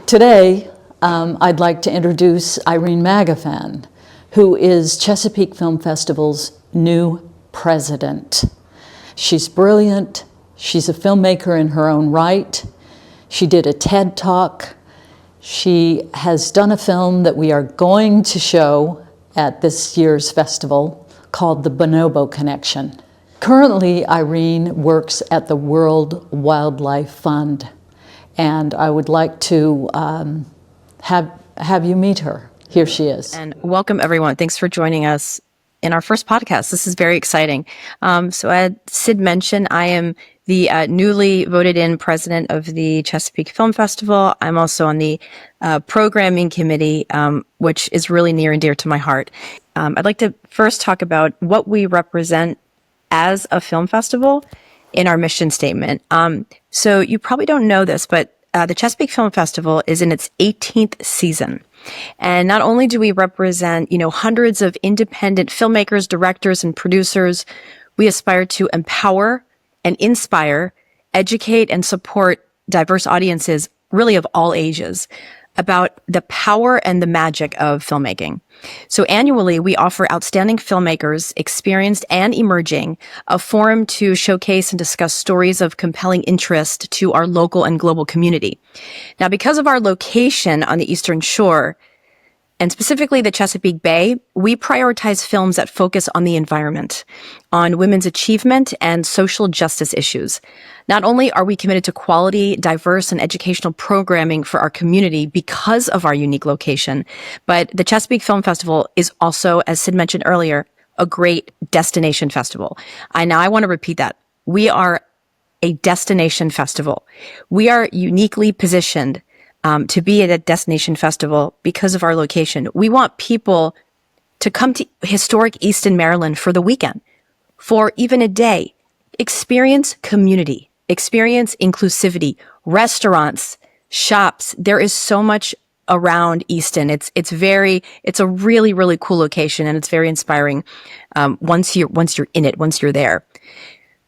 Today, I'd like to introduce Irene Magafan, who is Chesapeake Film Festival's new president. She's brilliant. She's a filmmaker in her own right. She did a TED Talk. She has done a film that we are going to show at this year's festival called The Bonobo Connection. Currently, Irene works at the World Wildlife Fund, and I would like to have you meet her. Here she is. And welcome, everyone. Thanks for joining us in our first podcast. This is very exciting. So as Cid mentioned, I am the newly voted in president of the Chesapeake Film Festival. I'm also on the programming committee, which is really near and dear to my heart. I'd like to first talk about what we represent as a film festival in our mission statement. So you probably don't know this, but the Chesapeake Film Festival is in its 18th season. And not only do we represent, hundreds of independent filmmakers, directors, and producers, we aspire to empower and inspire, educate, and support diverse audiences, really of all ages, about the power and the magic of filmmaking. So annually, we offer outstanding filmmakers, experienced and emerging, a forum to showcase and discuss stories of compelling interest to our local and global community. Now, because of our location on the Eastern Shore, and specifically the Chesapeake Bay, we prioritize films that focus on the environment, on women's achievement, and social justice issues. Not only are we committed to quality, diverse, and educational programming for our community because of our unique location, but the Chesapeake Film Festival is also, as Cid mentioned earlier, a great destination festival. I want to repeat that. We are a destination festival. We are uniquely positioned to be at a destination festival because of our location. We want people to come to historic Easton, Maryland for the weekend, for even a day, experience community, experience inclusivity, restaurants, shops. There is so much around Easton. It's a really, really cool location, and it's very inspiring once you're in it, once you're there.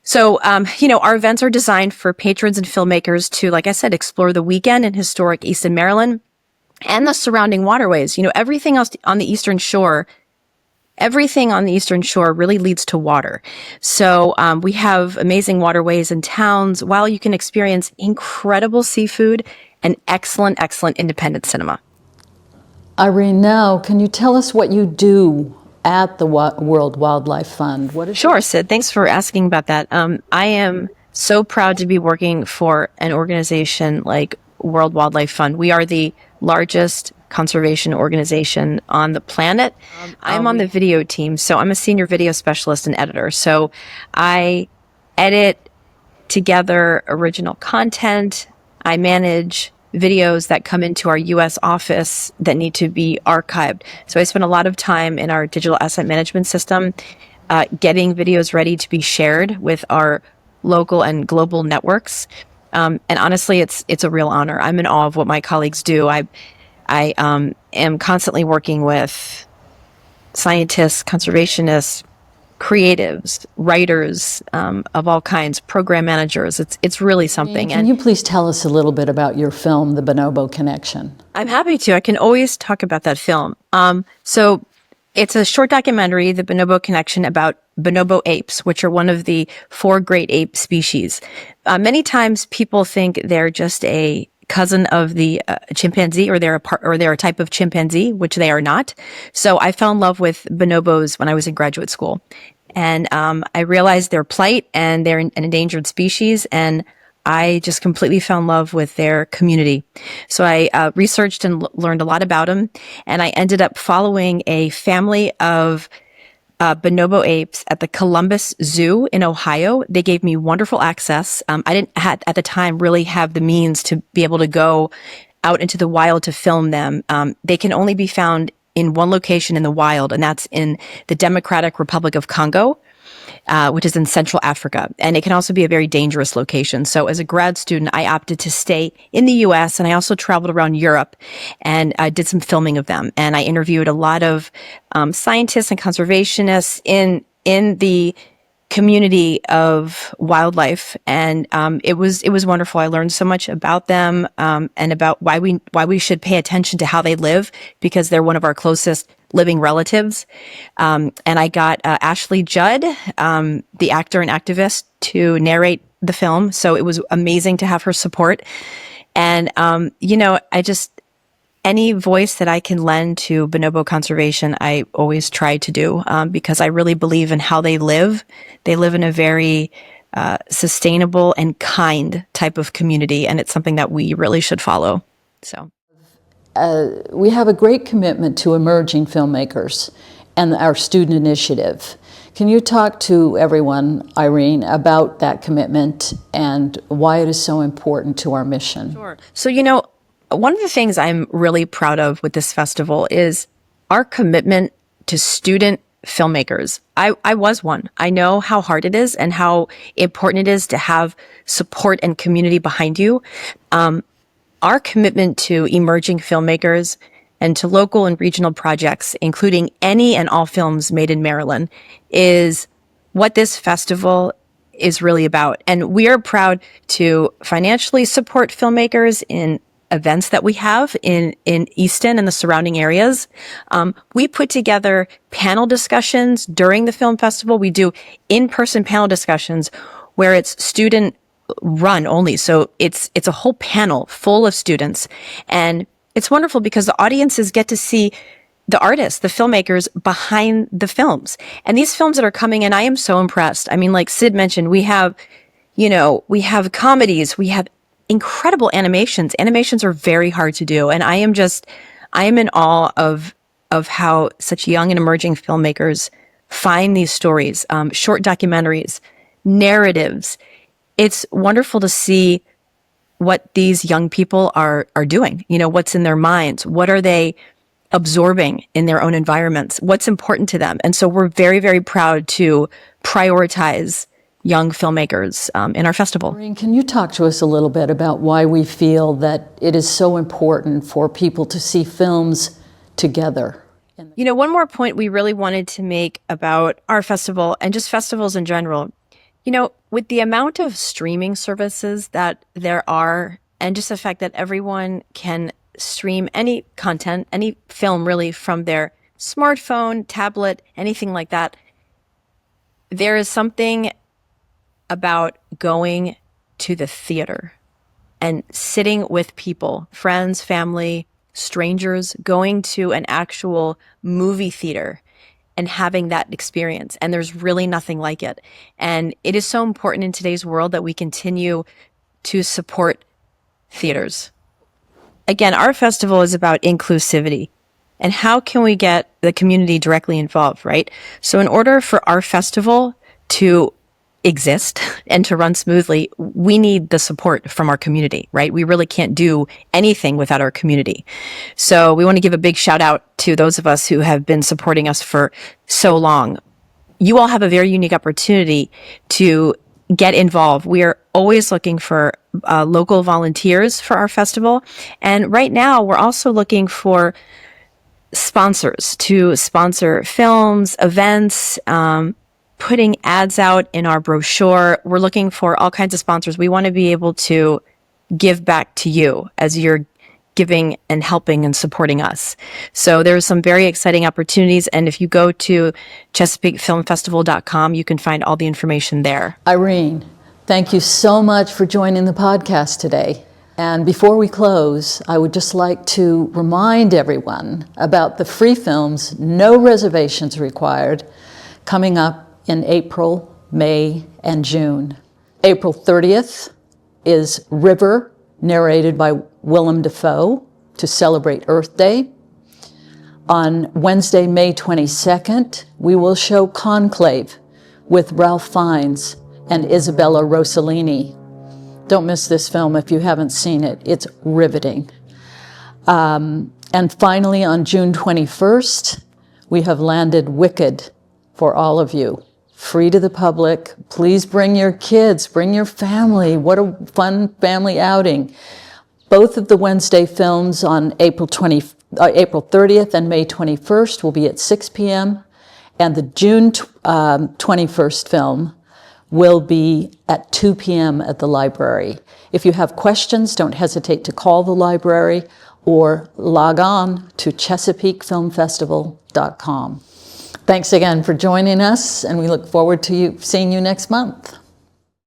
So, our events are designed for patrons and filmmakers to, like I said, explore the weekend in historic Easton, Maryland and the surrounding waterways. Everything else on the Eastern Shore, really leads to water. So, we have amazing waterways and towns, while you can experience incredible seafood and excellent independent cinema. Irene, now, can you tell us what you do at the World Wildlife Fund? Sure, Cid. Thanks for asking about that. I am so proud to be working for an organization like World Wildlife Fund. We are the largest conservation organization on the planet. I'm on the video team, so I'm a senior video specialist and editor. So I edit together original content. I manage videos that come into our U.S. office that need to be archived. So I spend a lot of time in our digital asset management system, getting videos ready to be shared with our local and global networks. And honestly, it's a real honor. I'm in awe of what my colleagues do. I am constantly working with scientists, conservationists, creatives, writers of all kinds, program managers. It's really something. Can you please tell us a little bit about your film, The Bonobo Connection? I'm happy to. I can always talk about that film. So it's a short documentary, The Bonobo Connection, about bonobo apes, which are one of the 4 great ape species. Many times people think they're just a cousin of the chimpanzee, or they're a type of chimpanzee, which they are not. So I fell in love with bonobos when I was in graduate school, and I realized their plight, and they're an endangered species, and I just completely fell in love with their community. So I researched and learned a lot about them, and I ended up following a family of bonobo apes at the Columbus Zoo in Ohio. They gave me wonderful access. I didn't at the time really have the means to be able to go out into the wild to film them. They can only be found in one location in the wild, and that's in the Democratic Republic of Congo, which is in Central Africa. And it can also be a very dangerous location. So as a grad student, I opted to stay in the US, and I also traveled around Europe and I did some filming of them. And I interviewed a lot of scientists and conservationists in the community of wildlife, and it was wonderful. I learned so much about them, and about why we should pay attention to how they live, because they're one of our closest living relatives. And I got Ashley Judd, the actor and activist, to narrate the film, so it was amazing to have her support. And any voice that I can lend to bonobo conservation, I always try to do, because I really believe in how they live. They live in a very sustainable and kind type of community, and it's something that we really should follow. So we have a great commitment to emerging filmmakers and our student initiative. Can you talk to everyone, Irene, about that commitment and why it is so important to our mission? Sure. So, one of the things I'm really proud of with this festival is our commitment to student filmmakers. I was one. I know how hard it is and how important it is to have support and community behind you. Our commitment to emerging filmmakers and to local and regional projects, including any and all films made in Maryland, is what this festival is really about. And we are proud to financially support filmmakers in events that we have in Easton and the surrounding areas. We put together panel discussions during the film festival. We do in-person panel discussions where it's student run only. So it's a whole panel full of students. And it's wonderful because the audiences get to see the artists, the filmmakers behind the films. And these films that are coming in, I am so impressed. I mean, like Cid mentioned, we have comedies, we have incredible animations. Animations are very hard to do. And I am in awe of how such young and emerging filmmakers find these stories, short documentaries, narratives. It's wonderful to see what these young people are doing, what's in their minds, what are they absorbing in their own environments, what's important to them. And so we're very, very proud to prioritize young filmmakers in our festival. Irene, can you talk to us a little bit about why we feel that it is so important for people to see films together? One more point we really wanted to make about our festival and just festivals in general. With the amount of streaming services that there are, and just the fact that everyone can stream any content, any film really, from their smartphone, tablet, anything like that, there is something about going to the theater and sitting with people, friends, family, strangers, going to an actual movie theater and having that experience. And there's really nothing like it. And it is so important in today's world that we continue to support theaters. Again, our festival is about inclusivity. And how can we get the community directly involved, right? So in order for our festival to exist and to run smoothly, we need the support from our community, right? We really can't do anything without our community. So we want to give a big shout out to those of us who have been supporting us for so long. You all have a very unique opportunity to get involved. We are always looking for local volunteers for our festival. And right now we're also looking for sponsors to sponsor films, events, putting ads out in our brochure. We're looking for all kinds of sponsors. We want to be able to give back to you as you're giving and helping and supporting us. So there's some very exciting opportunities. And if you go to ChesapeakeFilmFestival.com, you can find all the information there. Irene, thank you so much for joining the podcast today. And before we close, I would just like to remind everyone about the free films, no reservations required, coming up in April, May, and June. April 30th is River, narrated by Willem Dafoe, to celebrate Earth Day. On Wednesday, May 22nd, we will show Conclave with Ralph Fiennes and Isabella Rossellini. Don't miss this film if you haven't seen it. It's riveting. And finally, on June 21st, we have landed Wicked for all of you. Free to the public. Please bring your kids, bring your family. What a fun family outing. Both of the Wednesday films on April 30th and May 21st will be at 6 p.m. And the June 21st film will be at 2 p.m. at the library. If you have questions, don't hesitate to call the library or log on to chesapeakefilmfestival.com. Thanks again for joining us, and we look forward to seeing you next month.